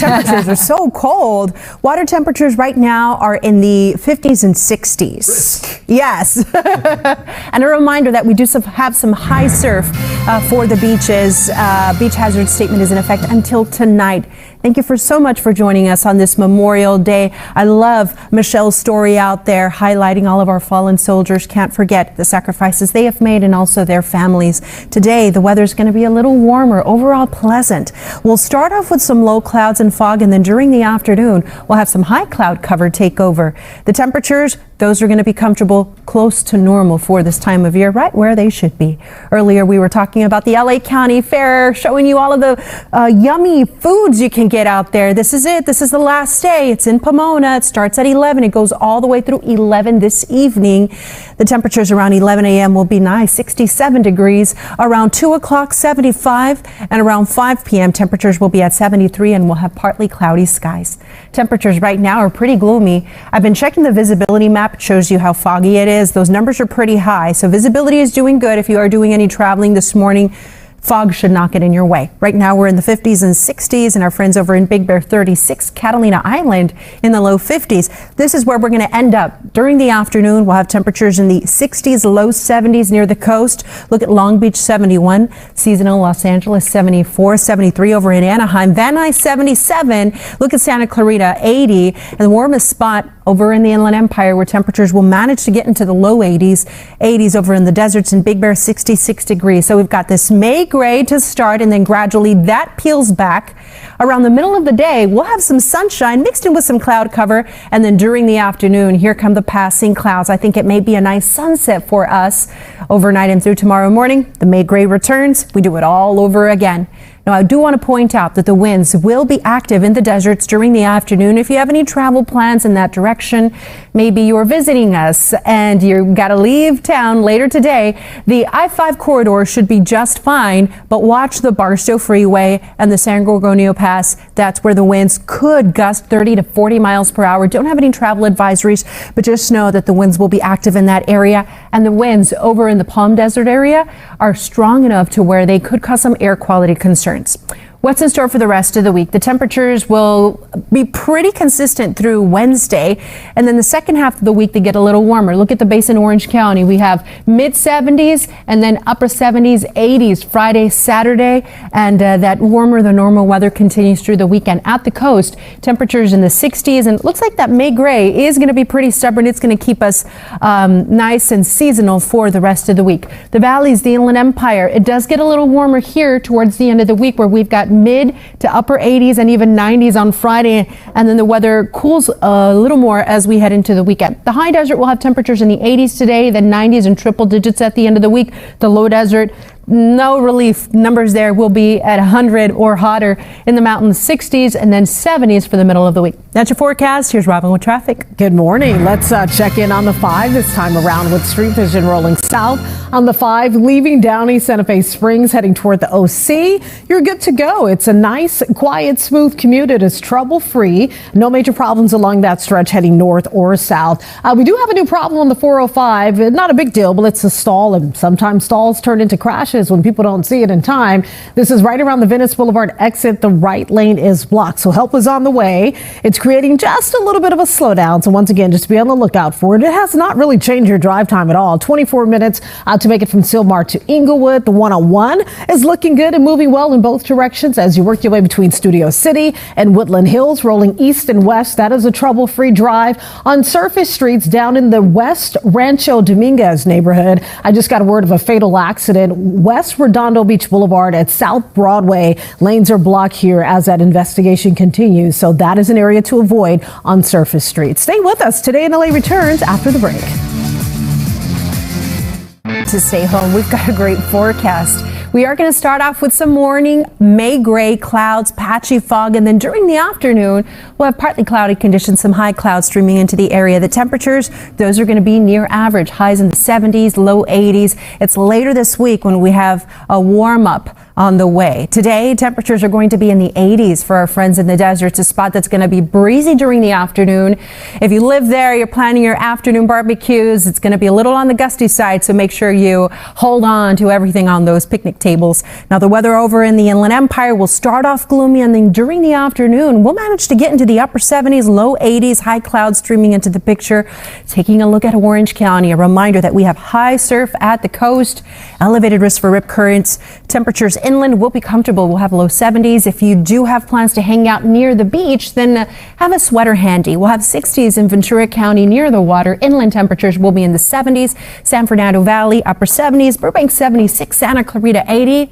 temperatures are so cold. Water temperatures right now are in the 50s and 60s. Yes. And a reminder that we do have some high surf for the beaches. Beach hazard statement is in effect until tonight. Thank you so much for joining us on this Memorial Day. I love Michelle's story out there highlighting all of our fallen soldiers. Can't forget the sacrifices they have made and also their families. Today, the weather's going to be a little warmer, overall pleasant. We'll start off with some low clouds and fog, and then during the afternoon, we'll have some high cloud cover take over. The temperatures, those are going to be comfortable, close to normal for this time of year, right where they should be. Earlier, we were talking about the LA County Fair, showing you all of the yummy foods you can get out there. This is it. This is the last day. It's in Pomona. It starts at 11. It goes all the way through 11 this evening. The temperatures around 11 a.m. will be nice, 67 degrees. Around 2 o'clock, 75. And around 5 p.m., temperatures will be at 73, and we'll have partly cloudy skies. Temperatures right now are pretty gloomy. I've been checking the visibility map. It shows you how foggy it is. Those numbers are pretty high, so visibility is doing good. If you are doing any traveling this morning, fog should not get in your way. Right now we're in the 50s and 60s, and our friends over in Big Bear 36, Catalina Island in the low 50s. This is where we're going to end up. During the afternoon, we'll have temperatures in the 60s, low 70s near the coast. Look at Long Beach 71, seasonal Los Angeles 74, 73 over in Anaheim, Van Nuys 77. Look at Santa Clarita 80, and the warmest spot over in the Inland Empire, where temperatures will manage to get into the low 80s over in the deserts in Big Bear 66 degrees. So we've got this May gray to start, and then gradually that peels back. Around the middle of the day, we'll have some sunshine mixed in with some cloud cover, and then during the afternoon, here come the passing clouds. I think it may be a nice sunset for us overnight and through tomorrow morning. The May gray returns. We do it all over again. Now, I do want to point out that the winds will be active in the deserts during the afternoon. If you have any travel plans in that direction, maybe you're visiting us and you got to leave town later today, the I-5 corridor should be just fine, but watch the Barstow Freeway and the San Gorgonio Pass. That's where the winds could gust 30 to 40 miles per hour. Don't have any travel advisories, but just know that the winds will be active in that area. And the winds over in the Palm Desert area are strong enough to where they could cause some air quality concerns. What's in store for the rest of the week? The temperatures will be pretty consistent through Wednesday, and then the second half of the week they get a little warmer. Look at the base in Orange County. We have mid 70s and then upper 70s, 80s Friday, Saturday, and that warmer than normal weather continues through the weekend. At the coast, temperatures in the 60s, and it looks like that May gray is going to be pretty stubborn. It's going to keep us nice and seasonal for the rest of the week. The valleys, the Inland Empire, it does get a little warmer here towards the end of the week, where we've got mid to upper 80s and even 90s on Friday, and then the weather cools a little more as we head into the weekend. The high desert will have temperatures in the 80s today, then 90s and triple digits at the end of the week. The low desert, no relief. Numbers there will be at 100 or hotter. In the mountains, 60s and then 70s for the middle of the week. That's your forecast. Here's Robin with traffic. Good morning. Let's check in on the 5 this time around with street vision rolling south on the 5, leaving Downey, Santa Fe Springs, heading toward the OC. You're good to go. It's a nice, quiet, smooth commute. It is trouble-free. No major problems along that stretch heading north or south. We do have a new problem on the 405. Not a big deal, but it's a stall, and sometimes stalls turn into crashes when people don't see it in time. This is right around the Venice Boulevard exit. The right lane is blocked, so help is on the way. It's creating just a little bit of a slowdown, so once again, just be on the lookout for it. It has not really changed your drive time at all. 24 minutes to make it from Sylmar to Inglewood. The 101 is looking good and moving well in both directions as you work your way between Studio City and Woodland Hills, rolling east and west. That is a trouble-free drive. On surface streets down in the West Rancho Dominguez neighborhood, I just got a word of a fatal accident. West Redondo Beach Boulevard at South Broadway. Lanes are blocked here as that investigation continues, so that is an area to avoid on surface streets. Stay with us. Today in LA returns after the break. To stay home, we've got a great forecast. We are going to start off with some morning May gray clouds, patchy fog, and then during the afternoon, we'll have partly cloudy conditions, some high clouds streaming into the area. The temperatures, those are going to be near average, highs in the 70s, low 80s. It's later this week when we have a warm up on the way. Today, temperatures are going to be in the 80s for our friends in the desert. It's a spot that's going to be breezy during the afternoon. If you live there, you're planning your afternoon barbecues, it's going to be a little on the gusty side, so make sure you hold on to everything on those picnic tables. Now, the weather over in the Inland Empire will start off gloomy, and then during the afternoon, we'll manage to get into the upper 70s, low 80s, high clouds streaming into the picture. Taking a look at Orange County, a reminder that we have high surf at the coast, elevated risk for rip currents. Temperatures inland will be comfortable. We'll have low 70s. If you do have plans to hang out near the beach, then have a sweater handy. We'll have 60s in Ventura County near the water. Inland temperatures will be in the 70s. San Fernando Valley, upper 70s. Burbank 76. Santa Clarita 80.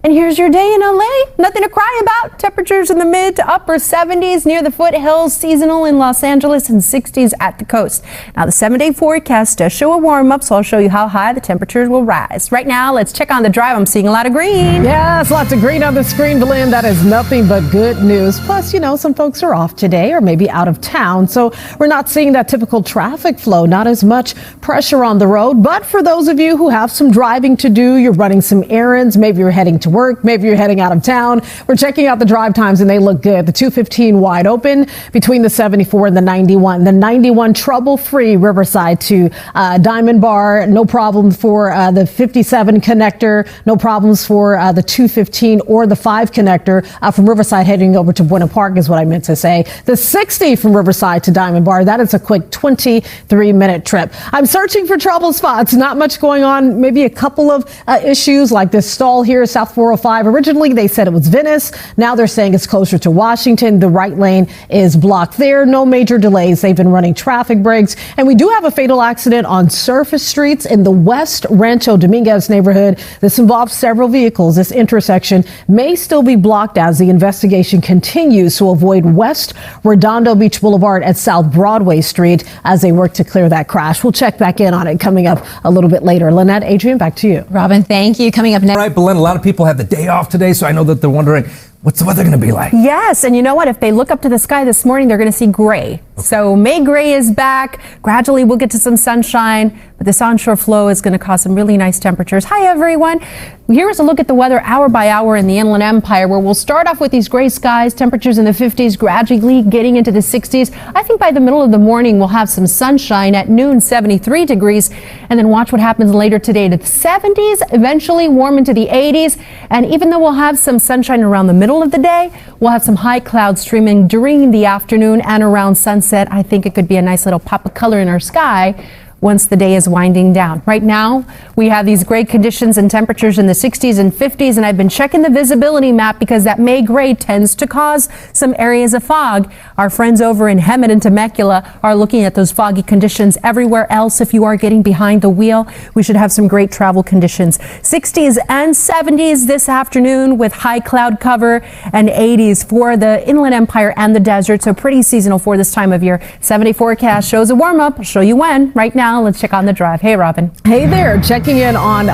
And here's your day in LA. Nothing to cry about. Temperatures in the mid to upper 70s near the foothills, seasonal in Los Angeles, and 60s at the coast. Now, the 7-day forecast does show a warm up, so I'll show you how high the temperatures will rise. Right now, let's check on the drive. I'm seeing a lot of green. Yes, lots of green on the screen, Belen. That is nothing but good news. Plus, you know, some folks are off today or maybe out of town, so we're not seeing that typical traffic flow, not as much pressure on the road. But for those of you who have some driving to do, you're running some errands, maybe you're heading to work, maybe you're heading out of town. We're checking out the drive times and they look good. The 215 wide open between the 74 and the 91. The 91 trouble-free Riverside to Diamond Bar. No problem for the 57 connector. No problems for the 215 or the 5 connector from Riverside heading over to Buena Park is what I meant to say. The 60 from Riverside to Diamond Bar. That is a quick 23-minute trip. I'm searching for trouble spots. Not much going on. Maybe a couple of issues like this stall here, South 405. Originally, they said it was Venice. Now they're saying it's closer to Washington. The right lane is blocked there. No major delays. They've been running traffic breaks. And we do have a fatal accident on surface streets in the West Rancho Dominguez neighborhood. This involves several vehicles. This intersection may still be blocked as the investigation continues, so avoid West Redondo Beach Boulevard at South Broadway Street as they work to clear that crash. We'll check back in on it coming up a little bit later. Lynette, Adrian, back to you. Robin, thank you. Coming up next. All right, Belen, a lot of people have the day off today, so I know that they're wondering, what's the weather going to be like? Yes, and you know what? If they look up to the sky this morning, they're going to see gray. Okay. So May gray is back. Gradually, we'll get to some sunshine, but this onshore flow is going to cause some really nice temperatures. Hi, everyone. Here's a look at the weather hour by hour in the Inland Empire, where we'll start off with these gray skies, temperatures in the 50s, gradually getting into the 60s. I think by the middle of the morning, we'll have some sunshine. At noon, 73 degrees. And then watch what happens later today to the 70s, eventually warm into the 80s. And even though we'll have some sunshine around the middle of the day, we'll have some high clouds streaming during the afternoon and around sunset. I think it could be a nice little pop of color in our sky once the day is winding down. Right now, we have these gray conditions and temperatures in the 60s and 50s, and I've been checking the visibility map because that May gray tends to cause some areas of fog. Our friends over in Hemet and Temecula are looking at those foggy conditions. Everywhere else, if you are getting behind the wheel, we should have some great travel conditions. 60s and 70s this afternoon with high cloud cover, and 80s for the Inland Empire and the desert, so pretty seasonal for this time of year. 70 forecast shows a warm up. I'll show you when. Right now, let's check on the drive. Hey, Robin. Hey there. Checking in on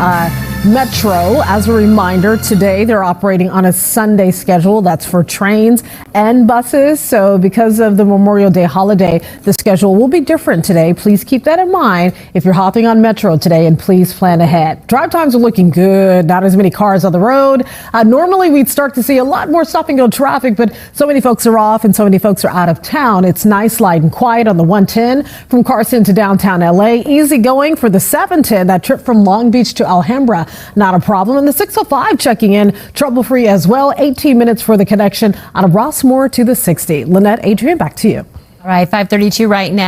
Metro. As a reminder, today they're operating on a Sunday schedule. That's for trains and buses. So because of the Memorial Day holiday, the schedule will be different today. Please keep that in mind if you're hopping on Metro today, and please plan ahead. Drive times are looking good. Not as many cars on the road. Normally we'd start to see a lot more stop and go traffic, but so many folks are off and so many folks are out of town. It's nice, light and quiet on the 110 from Carson to downtown LA. Easy going for the 710, that trip from Long Beach to Alhambra. Not a problem. And the 605 checking in trouble-free as well. 18 minutes for the connection out of Rossmore to the 60. Lynette, Adrian, back to you. All right, 5:32 right now.